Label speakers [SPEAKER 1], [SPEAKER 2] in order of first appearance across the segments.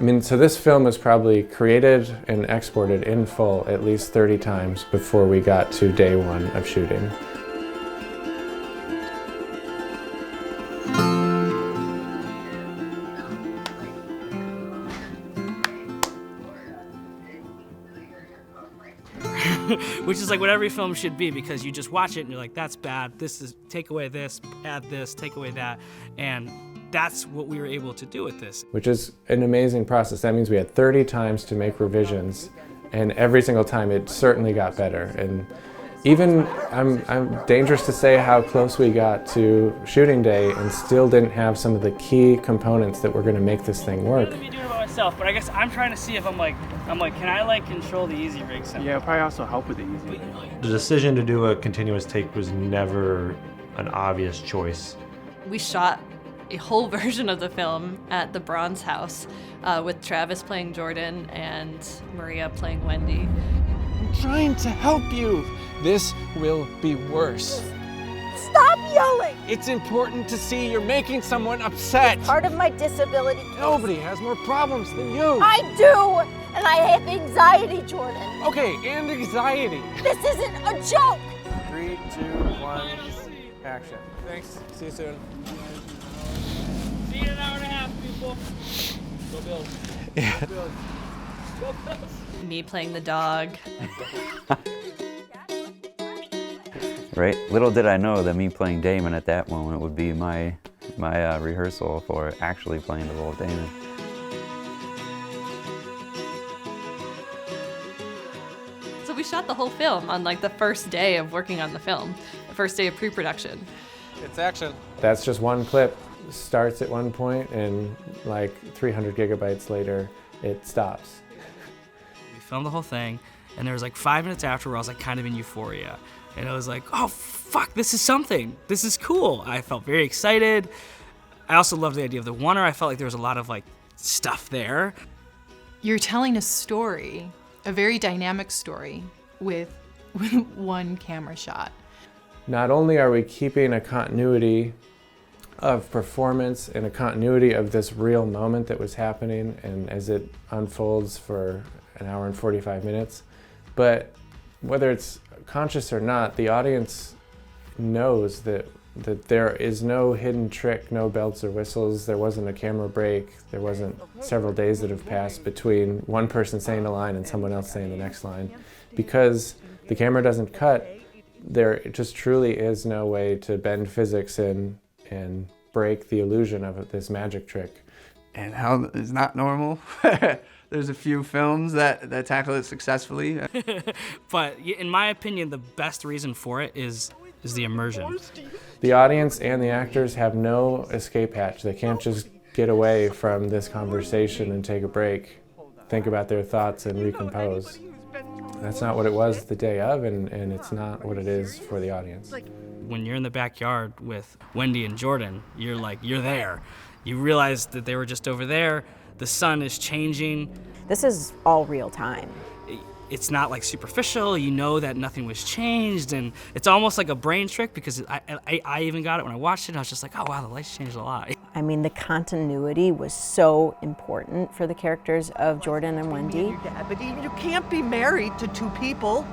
[SPEAKER 1] mean, so this film was probably created and exported in full at least 30 times before we got to day one of shooting.
[SPEAKER 2] Which is like what every film should be, because you just watch it and you're like, that's bad, this is, take away this, add this, take away that, and that's what we were able to do with this.
[SPEAKER 1] Which is an amazing process. That means we had 30 times to make revisions, and every single time it certainly got better. And even, I'm dangerous to say how close we got to shooting day and still didn't have some of the key components that were going to make this thing work.
[SPEAKER 2] I'm gonna be doing it by myself, but I guess I'm trying to see if I'm like, can I like control the easy rig somehow?
[SPEAKER 3] Yeah, it'll probably also help with the easy.
[SPEAKER 4] The decision to do a continuous take was never an obvious choice.
[SPEAKER 5] We shot a whole version of the film at the Bronze House with Travis playing Jordan and Maria playing Wendy.
[SPEAKER 6] I'm trying to help you. This will be worse.
[SPEAKER 7] Stop yelling!
[SPEAKER 6] It's important to see you're making someone upset.
[SPEAKER 7] It's part of my disability.
[SPEAKER 6] Nobody has more problems than you.
[SPEAKER 7] I do! And I have anxiety, Jordan.
[SPEAKER 6] Okay, and anxiety.
[SPEAKER 7] This isn't a joke!
[SPEAKER 6] 3, 2, 1, action. Thanks. See you soon.
[SPEAKER 2] See you in an hour and a half, people. Go Bills.
[SPEAKER 6] Yeah.
[SPEAKER 2] Go Bills. Go Bills.
[SPEAKER 5] Me playing the dog.
[SPEAKER 8] Right? Little did I know that me playing Damon at that moment would be my rehearsal for actually playing the role of Damon.
[SPEAKER 5] So we shot the whole film on like the first day of working on the film, the first day of pre-production.
[SPEAKER 6] It's action.
[SPEAKER 1] That's just one clip. Starts at one point and like 300 gigabytes later, it stops.
[SPEAKER 2] We filmed the whole thing, and there was like 5 minutes after where I was like kind of in euphoria. And I was like, oh fuck, this is something. This is cool. I felt very excited. I also loved the idea of the oneer. I felt like there was a lot of like stuff there.
[SPEAKER 9] You're telling a story, a very dynamic story with one camera shot.
[SPEAKER 1] Not only are we keeping a continuity of performance and a continuity of this real moment that was happening and as it unfolds for an hour and 45 minutes, but whether it's conscious or not, the audience knows that there is no hidden trick, no bells or whistles. There wasn't a camera break. There wasn't several days that have passed between one person saying a line and someone else saying the next line. Because the camera doesn't cut, there just truly is no way to bend physics and break the illusion of this magic trick.
[SPEAKER 3] And how is not normal. There's a few films that tackle it successfully.
[SPEAKER 2] But in my opinion, the best reason for it is the immersion.
[SPEAKER 1] The audience and the actors have no escape hatch. They can't just get away from this conversation and take a break, think about their thoughts and recompose. That's not what it was the day of, and it's not what it is for the audience.
[SPEAKER 2] When you're in the backyard with Wendy and Jordan, you're there. You realize that they were just over there. The sun is changing.
[SPEAKER 7] This is all real time.
[SPEAKER 2] It's not like superficial. You know that nothing was changed, and it's almost like a brain trick, because I even got it when I watched it. And I was just like, oh wow, the lights changed a lot.
[SPEAKER 7] I mean, the continuity was so important for the characters of Jordan and Wendy.
[SPEAKER 10] But you can't be married to two people.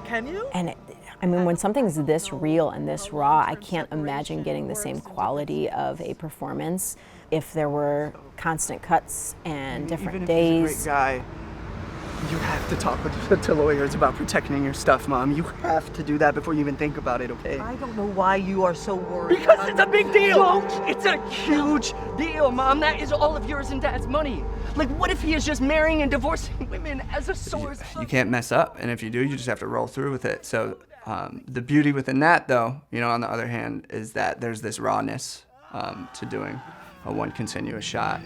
[SPEAKER 10] Can you?
[SPEAKER 7] And I mean, when something's this real and this raw, I can't imagine getting the same quality of a performance if there were constant cuts and different days.
[SPEAKER 10] Even if he's a great guy, you have to talk to lawyers about protecting your stuff, Mom. You have to do that before you even think about it, okay? I don't know why you are so worried. Because it's a big deal! Don't! It's a huge deal, Mom. That is all of yours and Dad's money. Like, what if he is just marrying and divorcing women as a source?
[SPEAKER 3] You can't mess up, and if you do, you just have to roll through with it. So the beauty within that, though, on the other hand, is that there's this rawness to doing a one continuous shot.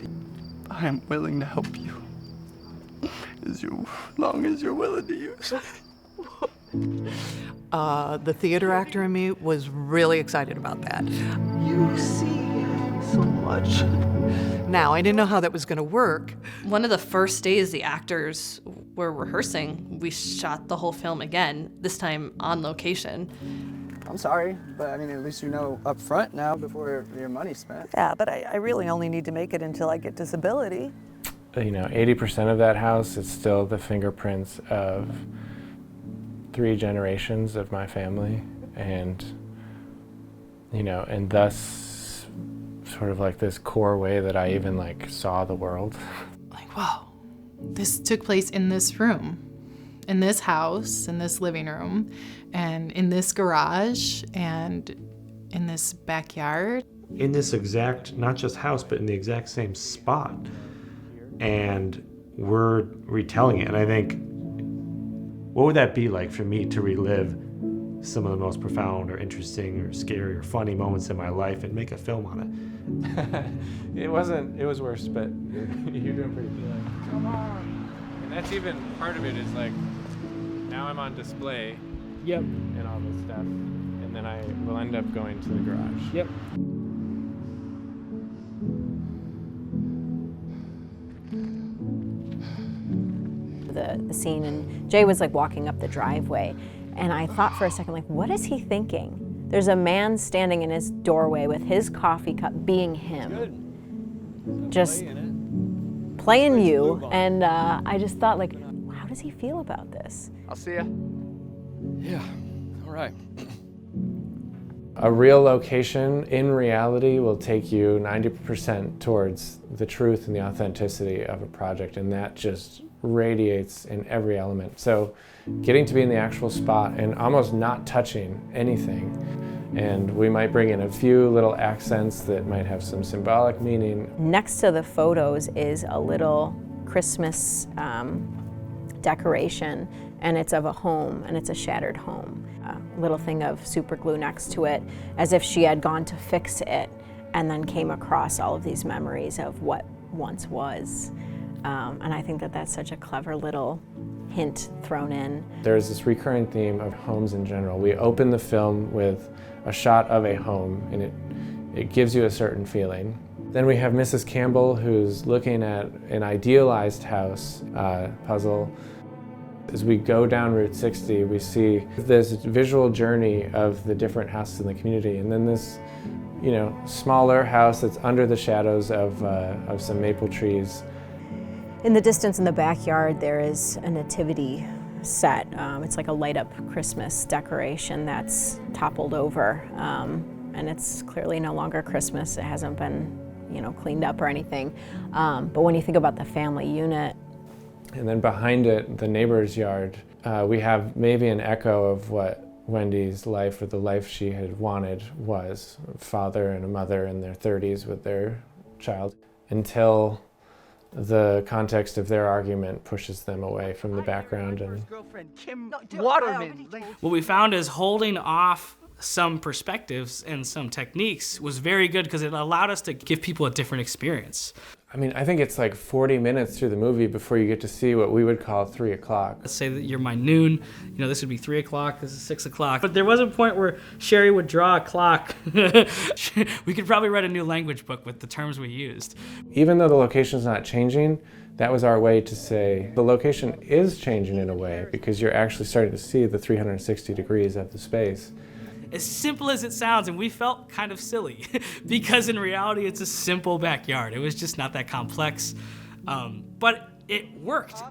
[SPEAKER 3] I am willing to help you as long as you're willing to use it.
[SPEAKER 10] The theater actor in me was really excited about that. You see so much. Now, I didn't know how that was going to work.
[SPEAKER 5] One of the first days the actors were rehearsing, we shot the whole film again, this time on location.
[SPEAKER 10] I'm sorry, but I mean, at least you know up front now before your money's spent.
[SPEAKER 11] Yeah, but I really only need to make it until I get disability.
[SPEAKER 1] 80% of that house is still the fingerprints of 3 generations of my family, and and thus sort of like this core way that I even like saw the world.
[SPEAKER 9] Like, whoa, this took place in this room, in this house, in this living room, and in this garage, and in this backyard.
[SPEAKER 4] In this exact, not just house, but in the exact same spot. And we're retelling it. And I think, what would that be like for me to relive some of the most profound or interesting or scary or funny moments in my life and make a film on it?
[SPEAKER 1] It was worse, but you're doing pretty good. Come on. And that's even part of it is like, now I'm on display.
[SPEAKER 2] Yep.
[SPEAKER 1] And all this stuff. And then I will end up going to the garage.
[SPEAKER 2] Yep.
[SPEAKER 7] The scene, and Jay was like walking up the driveway, and I thought for a second, like, what is he thinking? There's a man standing in his doorway with his coffee cup, being him, just playing you, and I just thought, like, how does he feel about this?
[SPEAKER 10] I'll see ya.
[SPEAKER 6] Yeah, all right.
[SPEAKER 1] A real location in reality will take you 90% towards the truth and the authenticity of a project, and that just radiates in every element. So getting to be in the actual spot and almost not touching anything, and we might bring in a few little accents that might have some symbolic meaning.
[SPEAKER 7] Next to the photos is a little Christmas decoration, and it's of a home, and it's a shattered home. A little thing of super glue next to it, as if she had gone to fix it and then came across all of these memories of what once was. And I think that that's such a clever little hint thrown in.
[SPEAKER 1] There's this recurring theme of homes in general. We open the film with a shot of a home, and it gives you a certain feeling. Then we have Mrs. Campbell, who's looking at an idealized house puzzle. As we go down Route 60, we see this visual journey of the different houses in the community, and then this, smaller house that's under the shadows of some maple trees.
[SPEAKER 7] In the distance in the backyard, there is a nativity set. It's like a light-up Christmas decoration that's toppled over, and it's clearly no longer Christmas. It hasn't been, cleaned up or anything. But when you think about the family unit,
[SPEAKER 1] and then behind it, the neighbor's yard, we have maybe an echo of what Wendy's life, or the life she had wanted, was. A father and a mother in their 30s with their child, until the context of their argument pushes them away from the background. And
[SPEAKER 2] what we found is holding off some perspectives and some techniques was very good, because it allowed us to give people a different experience.
[SPEAKER 1] I mean, I think it's like 40 minutes through the movie before you get to see what we would call 3 o'clock.
[SPEAKER 2] Let's say that you're my noon, this would be 3 o'clock, this is 6 o'clock. But there was a point where Sherry would draw a clock. We could probably write a new language book with the terms we used.
[SPEAKER 1] Even though the location's not changing, that was our way to say the location is changing in a way, because you're actually starting to see the 360 degrees of the space.
[SPEAKER 2] As simple as it sounds, and we felt kind of silly because in reality it's a simple backyard. It was just not that complex, but it worked.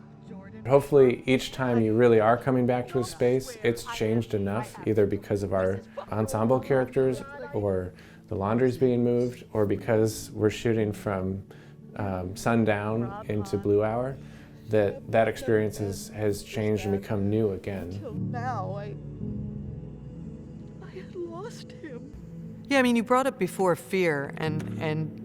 [SPEAKER 1] Hopefully each time you really are coming back to a space, it's changed enough, either because of our ensemble characters, or the laundry's being moved, or because we're shooting from sundown into blue hour, that experience has changed and become new again.
[SPEAKER 11] Now I had lost him. Yeah, I mean, you brought up before fear, and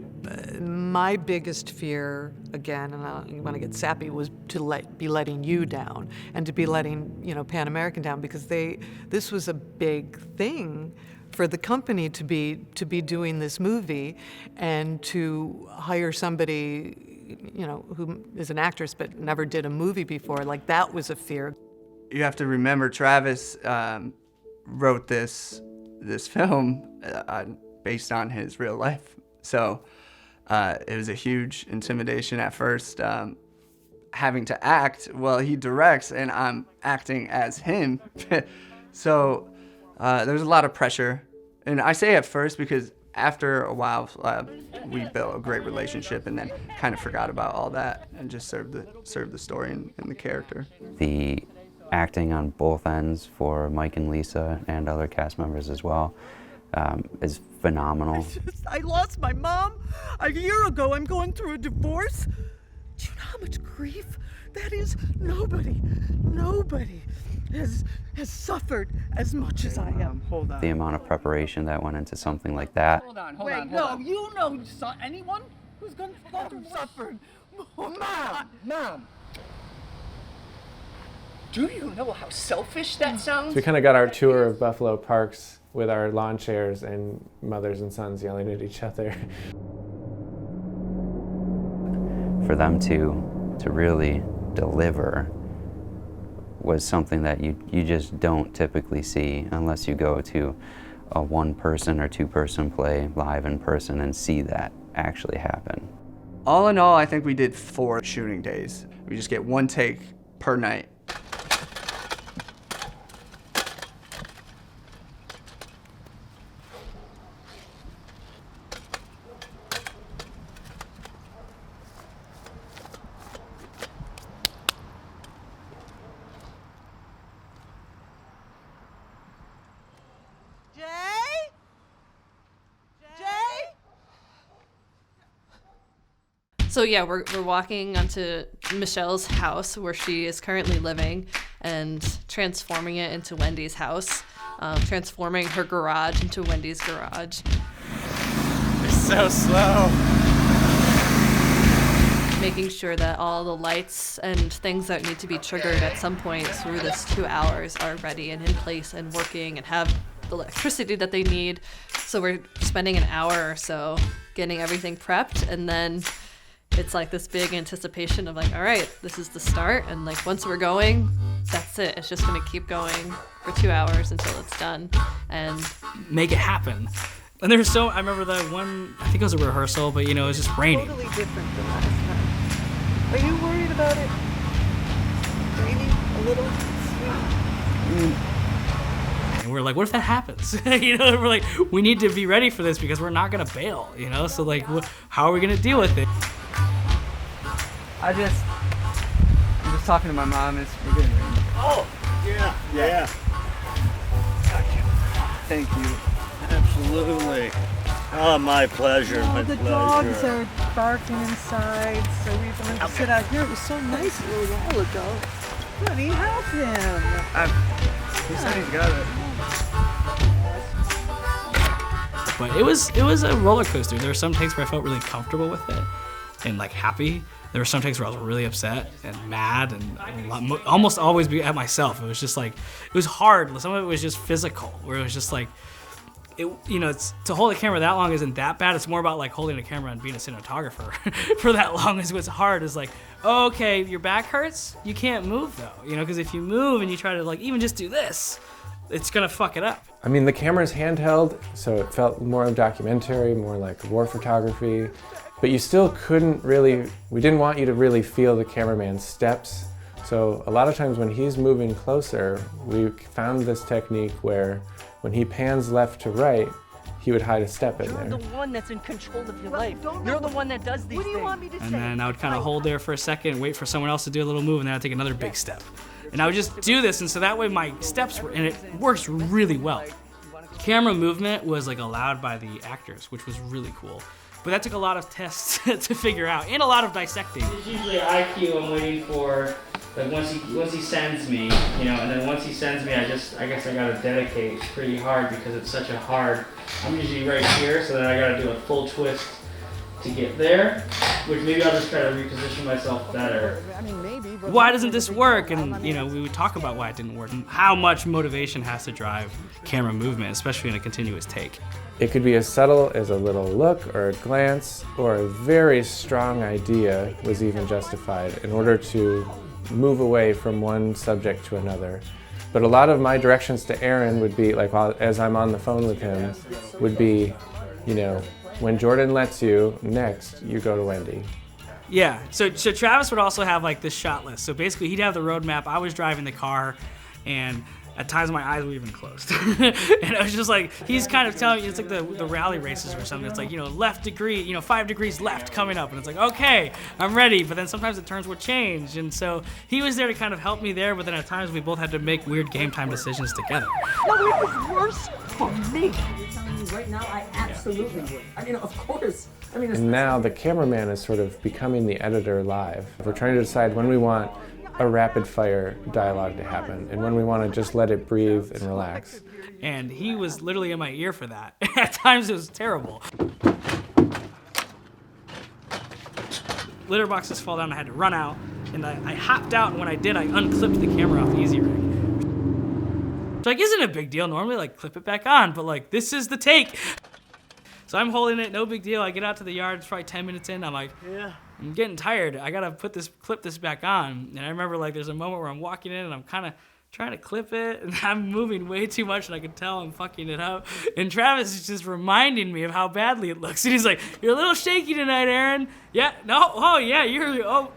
[SPEAKER 11] my biggest fear, again, and I don't want to get sappy, was to be letting you down, and to be letting Pan American down, because this was a big thing for the company to be doing this movie, and to hire somebody who is an actress but never did a movie before. Like, that was a fear.
[SPEAKER 3] You have to remember, Travis wrote this film based on his real life. So it was a huge intimidation at first, having to act. Well, he directs and I'm acting as him. So There's a lot of pressure. And I say at first because after a while, we built a great relationship and then kind of forgot about all that and just served the story and the character.
[SPEAKER 8] The acting on both ends for Mike and Lisa and other cast members as well is phenomenal.
[SPEAKER 10] I lost my mom a year ago. I'm going through a divorce. Do you know how much grief that is? Nobody has suffered as much as I have. Hold on.
[SPEAKER 8] The amount of preparation that went into something like that.
[SPEAKER 10] Hold on. You know anyone who's gone through suffered? Mom. Do you know how selfish that sounds?
[SPEAKER 1] So we kind of got our tour of Buffalo parks with our lawn chairs and mothers and sons yelling at each other.
[SPEAKER 8] For them to really deliver was something that you just don't typically see unless you go to a one-person or two-person play live in person and see that actually happen.
[SPEAKER 3] All in all, I think we did 4 shooting days. We just get 1 take per night.
[SPEAKER 5] So yeah, we're walking onto Michelle's house where she is currently living and transforming it into Wendy's house, transforming her garage into Wendy's garage.
[SPEAKER 6] You're so slow.
[SPEAKER 5] Making sure that all the lights and things that need to be triggered at some point through this 2 hours are ready and in place and working and have the electricity that they need. So we're spending an hour or so getting everything prepped, and then it's like this big anticipation of like, all right, this is the start, and like once we're going, that's it. It's just gonna keep going for 2 hours until it's done and
[SPEAKER 2] make it happen. And there's I remember that one, I think it was a rehearsal, but it was just raining.
[SPEAKER 10] Totally different than last time. Are you worried about it? Raining a little?
[SPEAKER 2] And we're like, what if that happens? We're like, we need to be ready for this because we're not gonna bail, So like, how are we gonna deal with it?
[SPEAKER 3] I'm just talking to my mom. We're getting ready.
[SPEAKER 12] Oh, yeah.
[SPEAKER 3] Thank you.
[SPEAKER 12] Absolutely. Oh, my pleasure. My
[SPEAKER 10] The
[SPEAKER 12] pleasure.
[SPEAKER 10] dogs are barking inside, so we wanted to sit out here. It was so nice a little while ago. Honey, help him.
[SPEAKER 3] He said he's got it.
[SPEAKER 2] But it was a roller coaster. There were some takes where I felt really comfortable with it and like happy. There were some takes where I was really upset and mad and almost always be at myself. It was just like, it was hard. Some of it was just physical, where it was just like, it's, to hold a camera that long isn't that bad. It's more about like holding a camera and being a cinematographer for that long is what's hard. Is like, oh, okay, your back hurts? You can't move though, because if you move and you try to like even just do this, it's gonna fuck it up.
[SPEAKER 1] I mean, the camera's handheld, so it felt more documentary, more like war photography. But you still couldn't really, we didn't want you to really feel the cameraman's steps. So a lot of times when he's moving closer, we found this technique where when he pans left to right, he would hide a step in there.
[SPEAKER 10] You're the one that's in control of your life. You're the one that does these things. What do you want me to say?
[SPEAKER 2] And then I would kind of hold there for a second, wait for someone else to do a little move, and then I'd take another big step. And I would just do this, and so that way my steps were, and it works really well. Camera movement was like allowed by the actors, which was really cool. But that took a lot of tests to figure out, and a lot of dissecting.
[SPEAKER 13] It's usually IQ I'm waiting for, like once he sends me, and then once he sends me, I guess I gotta dedicate pretty hard because it's such a hard, I'm usually right here, so then I gotta do a full twist to get there, which maybe I'll just try to reposition myself better.
[SPEAKER 2] Why doesn't this work? And we would talk about why it didn't work and how much motivation has to drive camera movement, especially in a continuous take.
[SPEAKER 1] It could be as subtle as a little look or a glance, or a very strong idea was even justified in order to move away from one subject to another. But a lot of my directions to Aaron would be, like as I'm on the phone with him, would be, when Jordan lets you, next you go to Wendy.
[SPEAKER 2] Yeah, so Travis would also have like this shot list. So basically he'd have the roadmap, I was driving the car, and at times my eyes were even closed. And I was just like, he's kind of telling you, it's like the rally races or something. It's like, 5 degrees left coming up. And it's like, okay, I'm ready. But then sometimes the turns would change. And so he was there to kind of help me there. But then at times we both had to make weird game time decisions together.
[SPEAKER 10] No, it was worse for me. You're telling me right now I absolutely would. I mean, of course. I mean,
[SPEAKER 1] And now the cameraman is sort of becoming the editor live. We're trying to decide when we want a rapid fire dialogue to happen and when we want to just let it breathe and relax.
[SPEAKER 2] And he was literally in my ear for that. At times it was terrible. Litter boxes fall down, I had to run out, and I hopped out, and when I did, I unclipped the camera off the Easy Rig. So isn't a big deal. Normally, clip it back on, but this is the take. So I'm holding it, no big deal. I get out to the yard, it's probably 10 minutes in, I'm like, yeah, I'm getting tired. I gotta clip this back on. And I remember there's a moment where I'm walking in and I'm kind of trying to clip it, and I'm moving way too much, and I can tell I'm fucking it up. And Travis is just reminding me of how badly it looks. And he's like, "You're a little shaky tonight, Aaron." Yeah, no, oh yeah,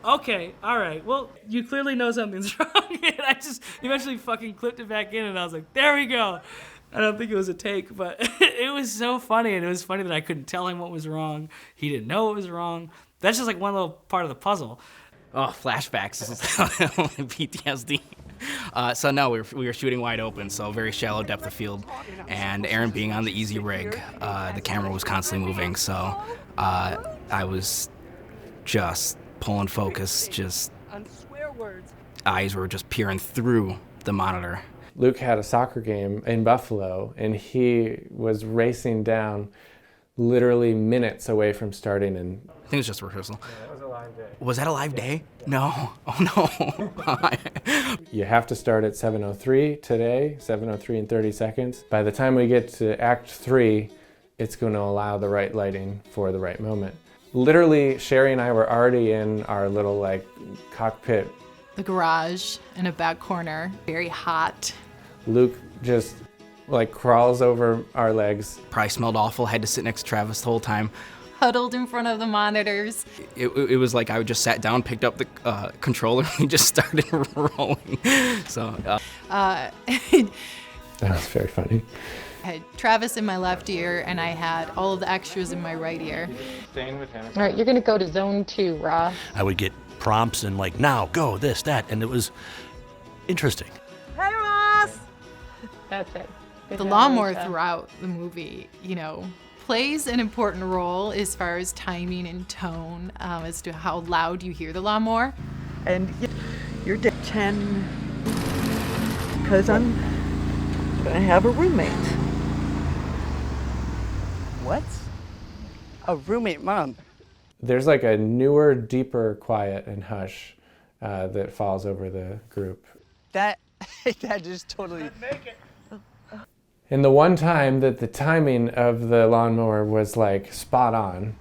[SPEAKER 2] okay, all right. Well, you clearly know something's wrong. And I just eventually fucking clipped it back in, and I was like, there we go. I don't think it was a take, but it was so funny, and it was funny that I couldn't tell him what was wrong. He didn't know what was wrong. That's just one little part of the puzzle.
[SPEAKER 14] Oh, flashbacks. PTSD. So no, we were shooting wide open, so very shallow depth of field. And Aaron being on the Easy Rig, the camera was constantly moving, so I was just pulling focus, eyes were just peering through the monitor.
[SPEAKER 1] Luke had a soccer game in Buffalo, and he was racing down literally minutes away from starting. And
[SPEAKER 14] I think it was just rehearsal.
[SPEAKER 1] Yeah, that was a live day.
[SPEAKER 14] Was that a live day? No. Oh, no.
[SPEAKER 1] You have to start at 7:03 today, 7:03 and 30 seconds. By the time we get to Act 3, it's going to allow the right lighting for the right moment. Literally, Sherry and I were already in our little cockpit.
[SPEAKER 9] The garage in a back corner, very hot.
[SPEAKER 1] Luke just crawls over our legs.
[SPEAKER 14] Probably smelled awful, had to sit next to Travis the whole time.
[SPEAKER 9] Huddled in front of the monitors.
[SPEAKER 14] It was like I just sat down, picked up the controller, and just started rolling. So.
[SPEAKER 1] That was very funny.
[SPEAKER 9] I had Travis in my left ear, and I had all of the extras in my right ear.
[SPEAKER 1] Staying with him.
[SPEAKER 15] All right, you're gonna go to zone 2, Ross.
[SPEAKER 16] I would get prompts and now, go, this, that, and it was interesting.
[SPEAKER 11] Hey, Ross!
[SPEAKER 15] That's it. Good
[SPEAKER 9] The
[SPEAKER 15] job,
[SPEAKER 9] lawnmower
[SPEAKER 15] Lisa.
[SPEAKER 9] throughout the movie, plays an important role as far as timing and tone, as to how loud you hear the lawnmower.
[SPEAKER 11] And you're 10, because I'm gonna have a roommate. What? A roommate, Mom?
[SPEAKER 1] There's a newer, deeper quiet and hush that falls over the group.
[SPEAKER 10] That just totally.
[SPEAKER 1] And the one time that the timing of the lawnmower was spot on,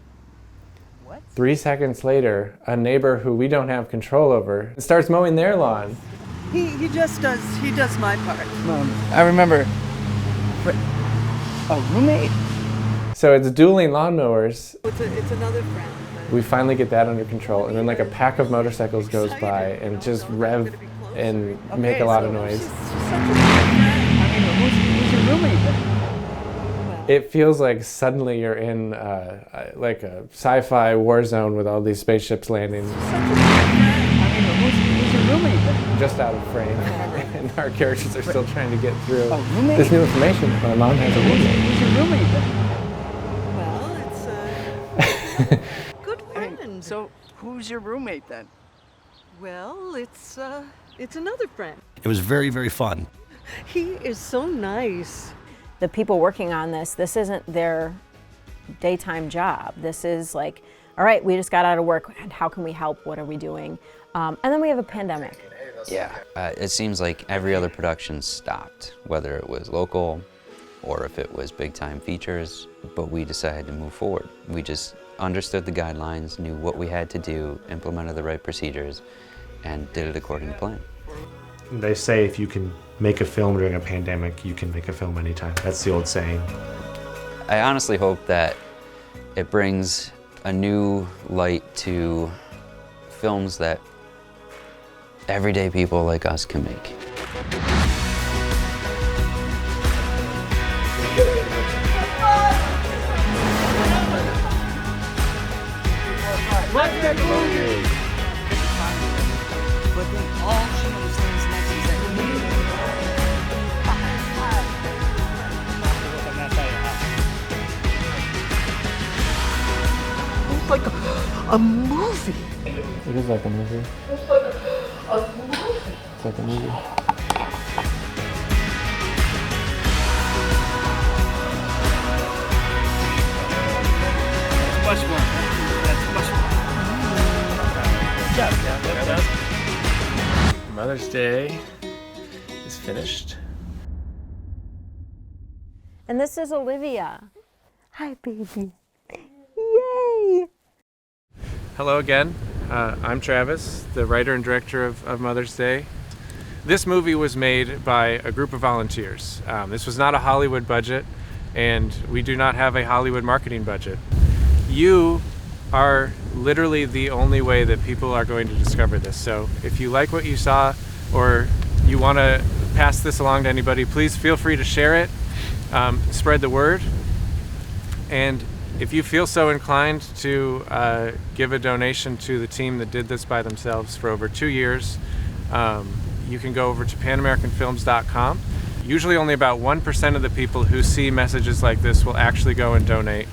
[SPEAKER 1] 3 seconds later, a neighbor who we don't have control over starts mowing their lawn.
[SPEAKER 11] He just does. He does my part.
[SPEAKER 10] Mom, I remember. But a roommate?
[SPEAKER 1] So it's dueling lawnmowers.
[SPEAKER 11] It's another friend.
[SPEAKER 1] We finally get that under control, and then a pack of motorcycles goes by and just rev and make a lot of noise.
[SPEAKER 11] Who's your roommate then?
[SPEAKER 1] It feels like suddenly you're in a sci-fi war zone with all these spaceships landing.
[SPEAKER 11] Who's your roommate then?
[SPEAKER 1] Just out of frame, and our characters are still trying to get through this new information. My mom has a roommate.
[SPEAKER 11] Who's your roommate then? Well, it's good friend. So who's your roommate then? Well, it's another friend.
[SPEAKER 16] It was very, very fun.
[SPEAKER 11] He is so nice.
[SPEAKER 7] The people working on this isn't their daytime job. This is all right, we just got out of work. How can we help? What are we doing? And then we have a pandemic.
[SPEAKER 8] Yeah. It seems like every other production stopped, whether it was local or if it was big-time features, but we decided to move forward. We just understood the guidelines, knew what we had to do, implemented the right procedures, and did it according to plan.
[SPEAKER 4] They say if you can make a film during a pandemic, you can make a film anytime. That's the old saying.
[SPEAKER 8] I honestly hope that it brings a new light to films that everyday people like us can make.
[SPEAKER 10] Let's make movies!
[SPEAKER 3] But then all she understands next is that
[SPEAKER 10] It's like a movie.
[SPEAKER 1] It is like a movie.
[SPEAKER 10] It's like a movie.
[SPEAKER 1] It's like a movie.
[SPEAKER 13] Much more. That's much more.
[SPEAKER 1] Mother's Day is finished.
[SPEAKER 7] And this is Olivia. Hi, baby. Yay!
[SPEAKER 1] Hello again. I'm Travis, the writer and director of Mother's Day. This movie was made by a group of volunteers. This was not a Hollywood budget, and we do not have a Hollywood marketing budget. You are literally the only way that people are going to discover this. So if you like what you saw, or you want to pass this along to anybody, please feel free to share it, spread the word. And if you feel so inclined to give a donation to the team that did this by themselves for over 2 years, you can go over to panamericanfilms.com. Usually only about 1% of the people who see messages like this will actually go and donate.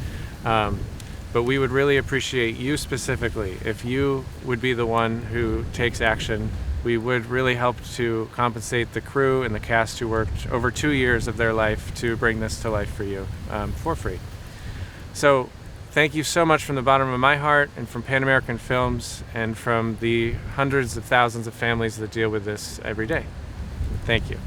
[SPEAKER 1] But we would really appreciate you specifically. If you would be the one who takes action, we would really help to compensate the crew and the cast who worked over 2 years of their life to bring this to life for you for free. So thank you so much from the bottom of my heart, and from Pan American Films, and from the hundreds of thousands of families that deal with this every day. Thank you.